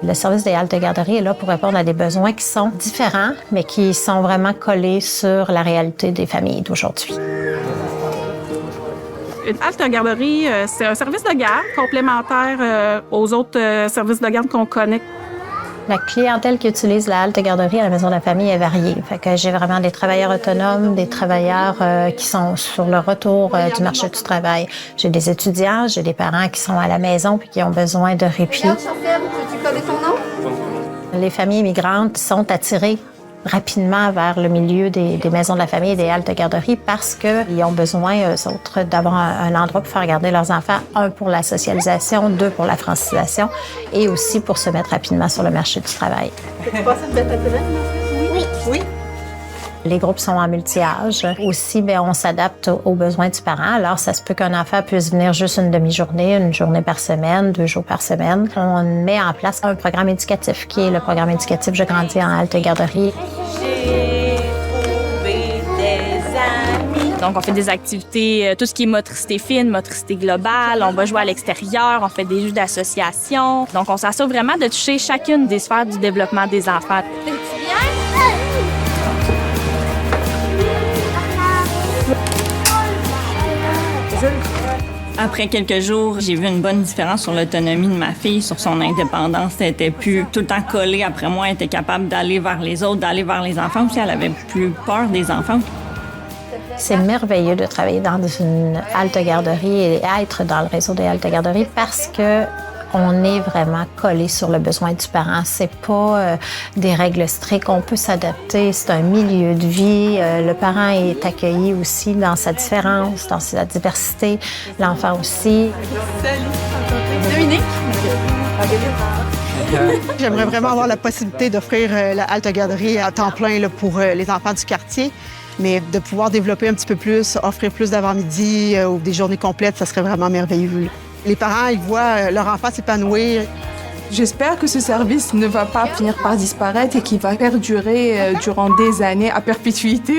Le service des haltes garderies est là pour répondre à des besoins qui sont différents, mais qui sont vraiment collés sur la réalité des familles d'aujourd'hui. Une halte garderie, c'est un service de garde complémentaire aux autres services de garde qu'on connaît. La clientèle qui utilise la halte garderie à la maison de la famille est variée. Fait que j'ai vraiment des travailleurs autonomes, des travailleurs qui sont sur le retour du marché du travail. J'ai des étudiants, j'ai des parents qui sont à la maison puis qui ont besoin de répit. Regarde, chauffeur, tu connais ton nom? Les familles immigrantes sont attirées rapidement vers le milieu des maisons de la famille et des haltes garderies parce qu'ils ont besoin, eux autres, d'avoir un endroit pour faire garder leurs enfants, un pour la socialisation, deux pour la francisation et aussi pour se mettre rapidement sur le marché du travail. Tu passes une bête à terrain? Oui. Oui. Les groupes sont en multi-âge. Aussi, bien, on s'adapte aux besoins du parent. Alors, ça se peut qu'un enfant puisse venir juste une demi-journée, une journée par semaine, 2 jours par semaine. On met en place un programme éducatif qui est le programme éducatif Je grandis en halte garderie. J'ai trouvé des amis. Donc, on fait des activités, tout ce qui est motricité fine, motricité globale. On va jouer à l'extérieur, on fait des jeux d'association. Donc, on s'assure vraiment de toucher chacune des sphères du développement des enfants. Après quelques jours, j'ai vu une bonne différence sur l'autonomie de ma fille, sur son indépendance. Elle était plus tout le temps collée après moi. Elle était capable d'aller vers les autres, d'aller vers les enfants aussi. Elle avait plus peur des enfants. C'est merveilleux de travailler dans une halte garderie et être dans le réseau des haltes garderies parce que on est vraiment collé sur le besoin du parent. C'est pas des règles strictes. On peut s'adapter. C'est un milieu de vie. Le parent est accueilli aussi dans sa différence, dans sa diversité. L'enfant aussi. Salut. Dominique. J'aimerais vraiment avoir la possibilité d'offrir la halte garderie à temps plein là, pour les enfants du quartier. Mais de pouvoir développer un petit peu plus, offrir plus d'avant-midi ou des journées complètes, ça serait vraiment merveilleux. Les parents, ils voient leur enfant s'épanouir. J'espère que ce service ne va pas finir par disparaître et qu'il va perdurer durant des années à perpétuité.